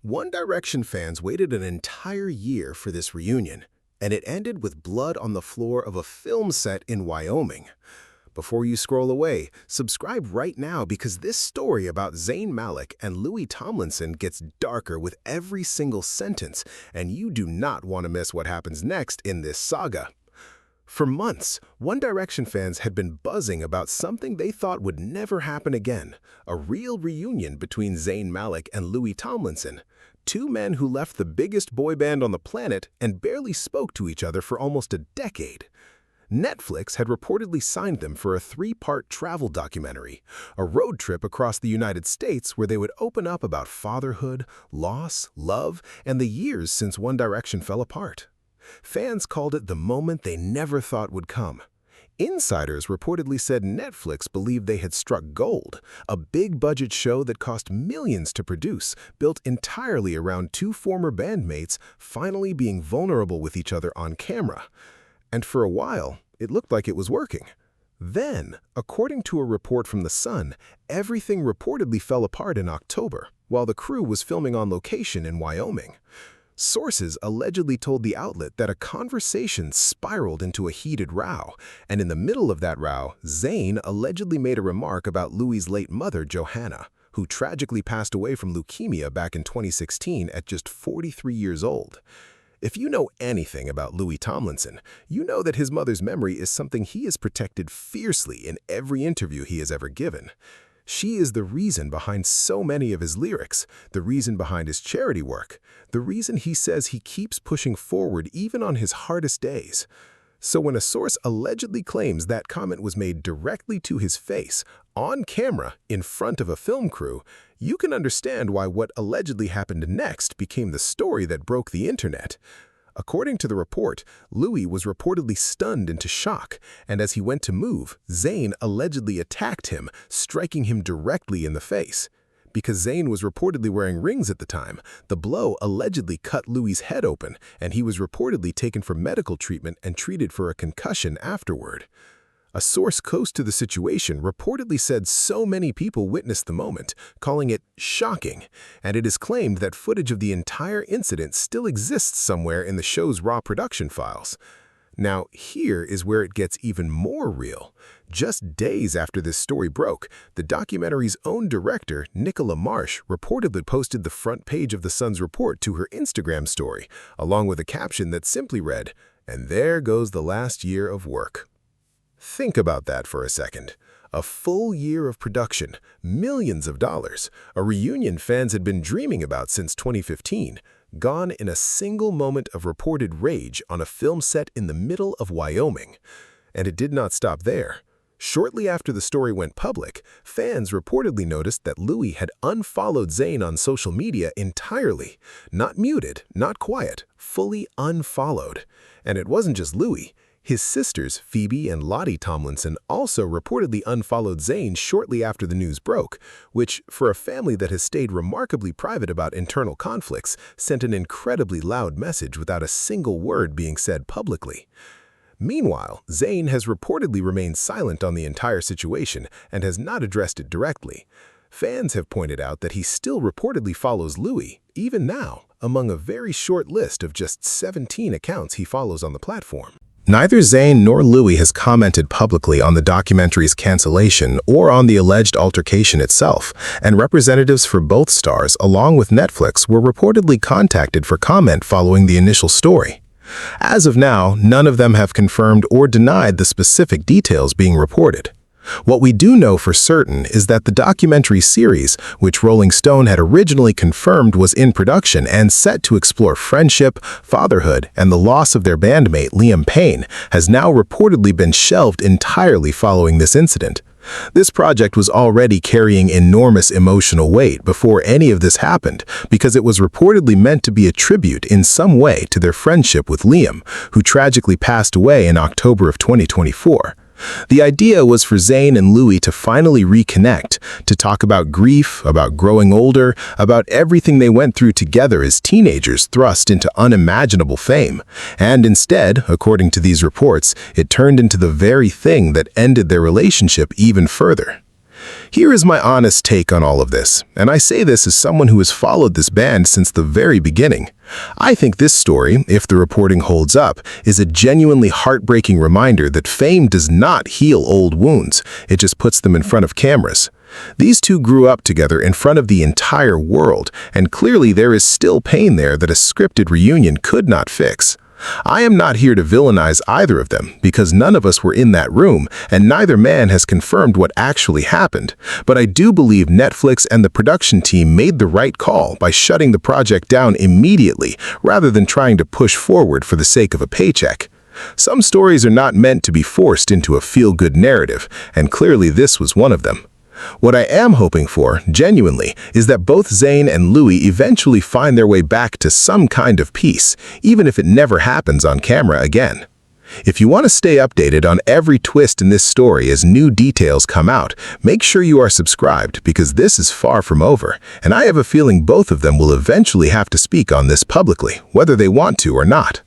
One Direction fans waited an entire year for this reunion, and it ended with blood on the floor of a film set in Wyoming. Before you scroll away, subscribe right now because this story about Zayn Malik and Louis Tomlinson gets darker with every single sentence, and you do not want to miss what happens next in this saga. For months, One Direction fans had been buzzing about something they thought would never happen again, a real reunion between Zayn Malik and Louis Tomlinson, two men who left the biggest boy band on the planet and barely spoke to each other for almost a decade. Netflix had reportedly signed them for a three-part travel documentary, a road trip across the United States where they would open up about fatherhood, loss, love, and the years since One Direction fell apart. Fans called it the moment they never thought would come. Insiders reportedly said Netflix believed they had struck gold, a big-budget show that cost millions to produce, built entirely around two former bandmates finally being vulnerable with each other on camera. And for a while, it looked like it was working. Then, according to a report from The Sun, everything reportedly fell apart in October, while the crew was filming on location in Wyoming. Sources allegedly told the outlet that a conversation spiraled into a heated row, and in the middle of that row, Zayn allegedly made a remark about Louis' late mother, Johanna, who tragically passed away from leukemia back in 2016 at just 43 years old. If you know anything about Louis Tomlinson, you know that his mother's memory is something he has protected fiercely in every interview he has ever given. She is the reason behind so many of his lyrics, the reason behind his charity work, the reason he says he keeps pushing forward even on his hardest days. So when a source allegedly claims that comment was made directly to his face, on camera, in front of a film crew, you can understand why what allegedly happened next became the story that broke the internet. According to the report, Louis was reportedly stunned into shock, and as he went to move, Zayn allegedly attacked him, striking him directly in the face. Because Zayn was reportedly wearing rings at the time, the blow allegedly cut Louis' head open, and he was reportedly taken for medical treatment and treated for a concussion afterward. A source close to the situation reportedly said so many people witnessed the moment, calling it shocking, and it is claimed that footage of the entire incident still exists somewhere in the show's raw production files. Now, here is where it gets even more real. Just days after this story broke, the documentary's own director, Nicola Marsh, reportedly posted the front page of The Sun's report to her Instagram story, along with a caption that simply read, "And there goes the last year of work." Think about that for a second. A full year of production, millions of dollars, a reunion fans had been dreaming about since 2015, gone in a single moment of reported rage on a film set in the middle of Wyoming. And it did not stop there. Shortly after the story went public, fans reportedly noticed that Louis had unfollowed Zayn on social media entirely. Not muted, not quiet, fully unfollowed. And it wasn't just Louis. His sisters, Phoebe and Lottie Tomlinson, also reportedly unfollowed Zayn shortly after the news broke, which, for a family that has stayed remarkably private about internal conflicts, sent an incredibly loud message without a single word being said publicly. Meanwhile, Zayn has reportedly remained silent on the entire situation and has not addressed it directly. Fans have pointed out that he still reportedly follows Louis, even now, among a very short list of just 17 accounts he follows on the platform. Neither Zayn nor Louis has commented publicly on the documentary's cancellation or on the alleged altercation itself, and representatives for both stars, along with Netflix, were reportedly contacted for comment following the initial story. As of now, none of them have confirmed or denied the specific details being reported. What we do know for certain is that the documentary series, which Rolling Stone had originally confirmed was in production and set to explore friendship, fatherhood, and the loss of their bandmate Liam Payne, has now reportedly been shelved entirely following this incident. This project was already carrying enormous emotional weight before any of this happened because it was reportedly meant to be a tribute in some way to their friendship with Liam, who tragically passed away in October of 2024. The idea was for Zayn and Louis to finally reconnect, to talk about grief, about growing older, about everything they went through together as teenagers thrust into unimaginable fame. And instead, according to these reports, it turned into the very thing that ended their relationship even further. Here is my honest take on all of this, and I say this as someone who has followed this band since the very beginning. I think this story, if the reporting holds up, is a genuinely heartbreaking reminder that fame does not heal old wounds, it just puts them in front of cameras. These two grew up together in front of the entire world, and clearly there is still pain there that a scripted reunion could not fix. I am not here to villainize either of them, because none of us were in that room, and neither man has confirmed what actually happened. But I do believe Netflix and the production team made the right call by shutting the project down immediately, rather than trying to push forward for the sake of a paycheck. Some stories are not meant to be forced into a feel-good narrative, and clearly this was one of them. What I am hoping for, genuinely, is that both Zayn and Louis eventually find their way back to some kind of peace, even if it never happens on camera again. If you want to stay updated on every twist in this story as new details come out, make sure you are subscribed because this is far from over, and I have a feeling both of them will eventually have to speak on this publicly, whether they want to or not.